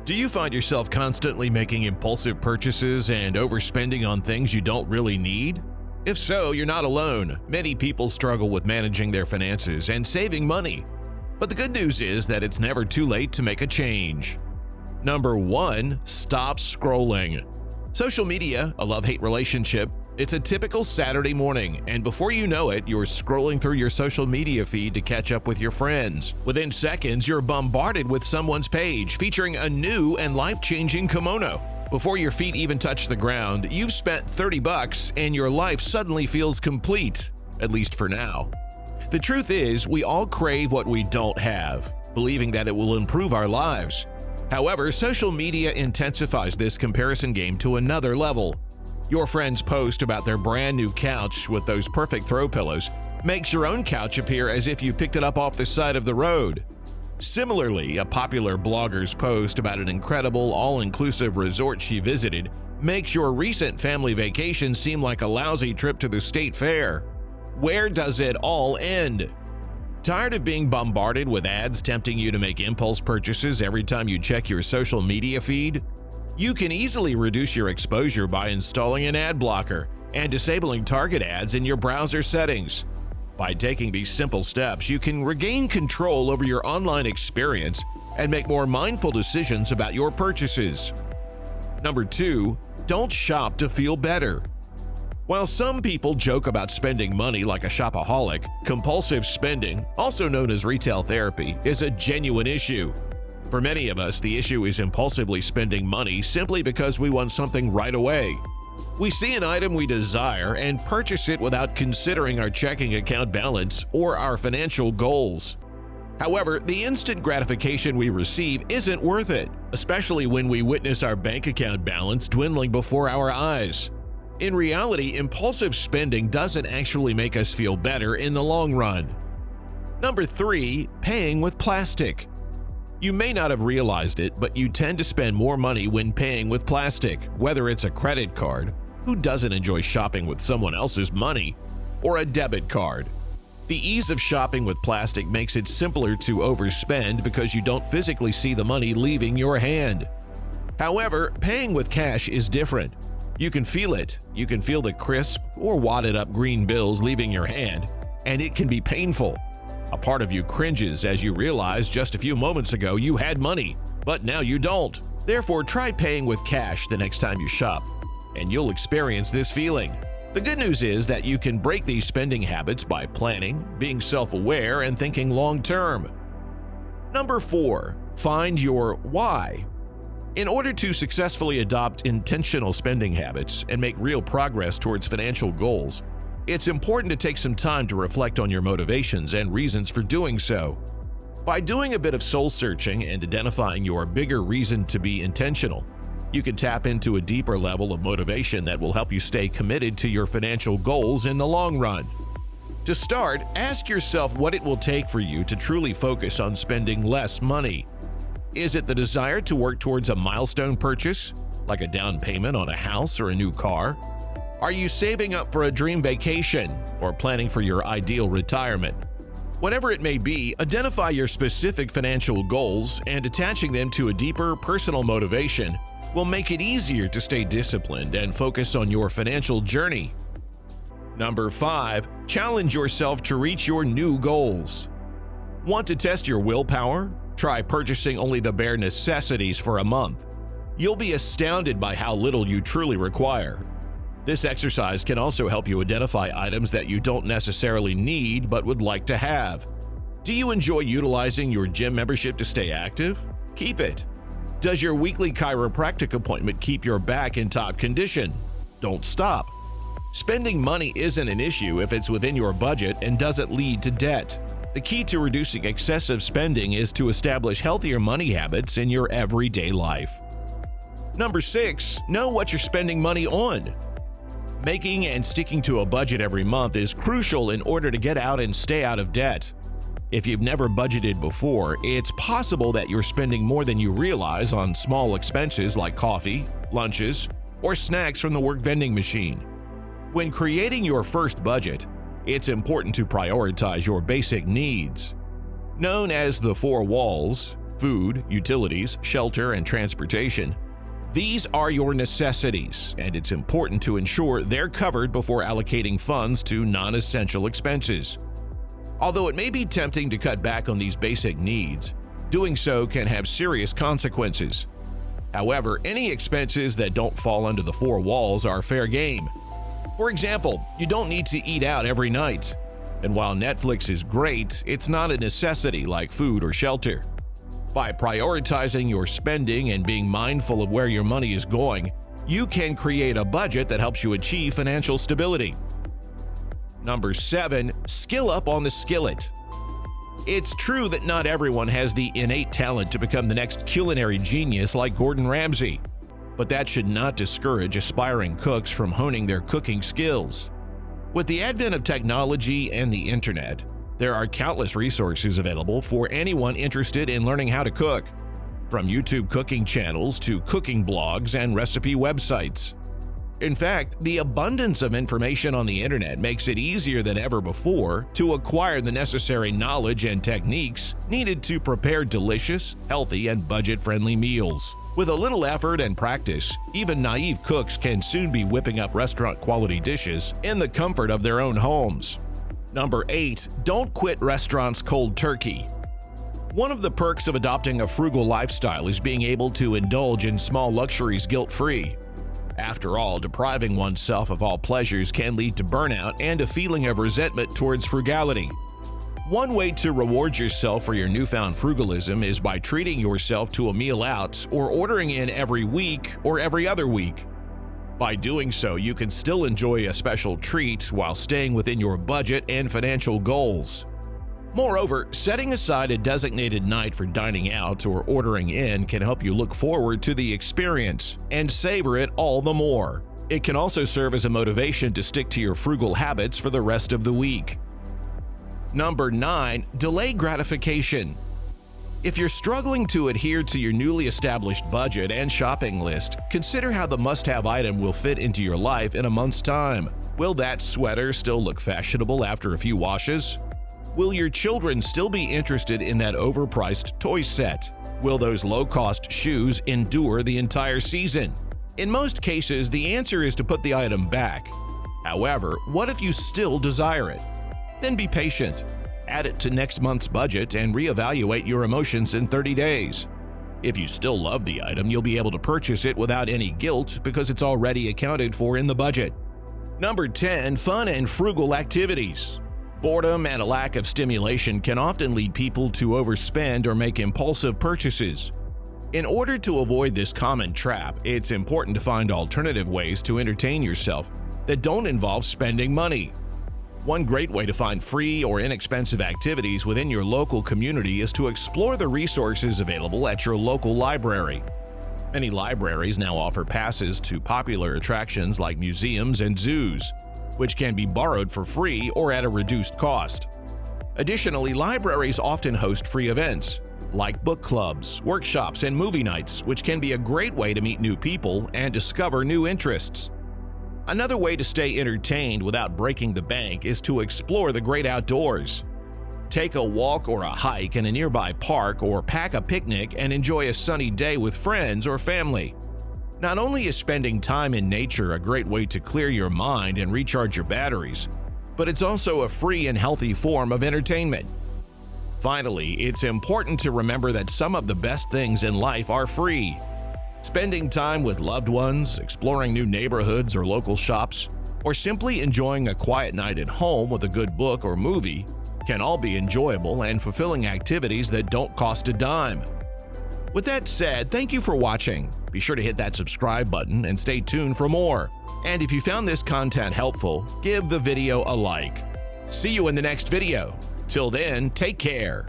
Do you find yourself constantly making impulsive purchases and overspending on things you don't really need? If so, you're not alone. Many people struggle with managing their finances and saving money. But the good news is that it's never too late to make a change. Number 1. Stop scrolling. Social media, a love-hate relationship. It's a typical Saturday morning, and before you know it, you're scrolling through your social media feed to catch up with your friends. Within seconds, you're bombarded with someone's page featuring a new and life-changing kimono. Before your feet even touch the ground, you've spent $30 and your life suddenly feels complete, at least for now. The truth is, we all crave what we don't have, believing that it will improve our lives. However, social media intensifies this comparison game to another level. Your friends post about their brand new couch with those perfect throw pillows makes your own couch appear as if you picked it up off the side of the road. Similarly, a popular blogger's post about an incredible all-inclusive resort she visited makes your recent family vacation seem like a lousy trip to the state fair. Where does it all end? Tired of being bombarded with ads tempting you to make impulse purchases every time you check your social media feed? You can easily reduce your exposure by installing an ad blocker and disabling target ads in your browser settings. By taking these simple steps, you can regain control over your online experience and make more mindful decisions about your purchases. Number 2. Don't shop to feel better. While some people joke about spending money like a shopaholic, compulsive spending, also known as retail therapy, is a genuine issue. For many of us, the issue is impulsively spending money simply because we want something right away. We see an item we desire and purchase it without considering our checking account balance or our financial goals. However, the instant gratification we receive isn't worth it, especially when we witness our bank account balance dwindling before our eyes. In reality, impulsive spending doesn't actually make us feel better in the long run. Number 3. Paying with plastic. You may not have realized it, but you tend to spend more money when paying with plastic, whether it's a credit card — who doesn't enjoy shopping with someone else's money? — or a debit card. The ease of shopping with plastic makes it simpler to overspend because you don't physically see the money leaving your hand. However, paying with cash is different. You can feel it. You can feel the crisp or wadded up green bills leaving your hand, and it can be painful. A part of you cringes as you realize just a few moments ago you had money, but now you don't. Therefore, try paying with cash the next time you shop, and you'll experience this feeling. The good news is that you can break these spending habits by planning, being self-aware, and thinking long-term. Number 4. Find your why. In order to successfully adopt intentional spending habits and make real progress towards financial goals, it's important to take some time to reflect on your motivations and reasons for doing so. By doing a bit of soul-searching and identifying your bigger reason to be intentional, you can tap into a deeper level of motivation that will help you stay committed to your financial goals in the long run. To start, ask yourself what it will take for you to truly focus on spending less money. Is it the desire to work towards a milestone purchase, like a down payment on a house or a new car? Are you saving up for a dream vacation or planning for your ideal retirement? Whatever it may be, identify your specific financial goals, and attaching them to a deeper personal motivation will make it easier to stay disciplined and focus on your financial journey. Number 5. Challenge yourself to reach your new goals. Want to test your willpower? Try purchasing only the bare necessities for a month. You'll be astounded by how little you truly require. This exercise can also help you identify items that you don't necessarily need but would like to have. Do you enjoy utilizing your gym membership to stay active? Keep it. Does your weekly chiropractic appointment keep your back in top condition? Don't stop. Spending money isn't an issue if it's within your budget and doesn't lead to debt. The key to reducing excessive spending is to establish healthier money habits in your everyday life. Number 6. Know what you're spending money on. Making and sticking to a budget every month is crucial in order to get out and stay out of debt. If you've never budgeted before, it's possible that you're spending more than you realize on small expenses like coffee, lunches, or snacks from the work vending machine. When creating your first budget, it's important to prioritize your basic needs. Known as the 4 walls, food, utilities, shelter, and transportation. These are your necessities, and it's important to ensure they're covered before allocating funds to non-essential expenses. Although it may be tempting to cut back on these basic needs, doing so can have serious consequences. However, any expenses that don't fall under the four walls are fair game. For example, you don't need to eat out every night. And while Netflix is great, it's not a necessity like food or shelter. By prioritizing your spending and being mindful of where your money is going, you can create a budget that helps you achieve financial stability. Number 7. Skill up on the skillet. It's true that not everyone has the innate talent to become the next culinary genius like Gordon Ramsay, but that should not discourage aspiring cooks from honing their cooking skills. With the advent of technology and the internet, there are countless resources available for anyone interested in learning how to cook, from YouTube cooking channels to cooking blogs and recipe websites. In fact, the abundance of information on the internet makes it easier than ever before to acquire the necessary knowledge and techniques needed to prepare delicious, healthy, and budget-friendly meals. With a little effort and practice, even naive cooks can soon be whipping up restaurant-quality dishes in the comfort of their own homes. Number 8. Don't quit restaurants cold turkey. One of the perks of adopting a frugal lifestyle is being able to indulge in small luxuries guilt-free. After all, depriving oneself of all pleasures can lead to burnout and a feeling of resentment towards frugality. One way to reward yourself for your newfound frugalism is by treating yourself to a meal out or ordering in every week or every other week. By doing so, you can still enjoy a special treat while staying within your budget and financial goals. Moreover, setting aside a designated night for dining out or ordering in can help you look forward to the experience and savor it all the more. It can also serve as a motivation to stick to your frugal habits for the rest of the week. Number 9. Delay gratification. If you're struggling to adhere to your newly established budget and shopping list, consider how the must-have item will fit into your life in a month's time. Will that sweater still look fashionable after a few washes? Will your children still be interested in that overpriced toy set? Will those low-cost shoes endure the entire season? In most cases, the answer is to put the item back. However, what if you still desire it? Then be patient. Add it to next month's budget and reevaluate your emotions in 30 days. If you still love the item, you'll be able to purchase it without any guilt because it's already accounted for in the budget. Number 10. Fun and frugal activities. Boredom and a lack of stimulation can often lead people to overspend or make impulsive purchases. In order to avoid this common trap, it's important to find alternative ways to entertain yourself that don't involve spending money. One great way to find free or inexpensive activities within your local community is to explore the resources available at your local library. Many libraries now offer passes to popular attractions like museums and zoos, which can be borrowed for free or at a reduced cost. Additionally, libraries often host free events, like book clubs, workshops, and movie nights, which can be a great way to meet new people and discover new interests. Another way to stay entertained without breaking the bank is to explore the great outdoors. Take a walk or a hike in a nearby park or pack a picnic and enjoy a sunny day with friends or family. Not only is spending time in nature a great way to clear your mind and recharge your batteries, but it's also a free and healthy form of entertainment. Finally, it's important to remember that some of the best things in life are free. Spending time with loved ones, exploring new neighborhoods or local shops, or simply enjoying a quiet night at home with a good book or movie can all be enjoyable and fulfilling activities that don't cost a dime. With that said, thank you for watching. Be sure to hit that subscribe button and stay tuned for more. And if you found this content helpful, give the video a like. See you in the next video. Till then, take care.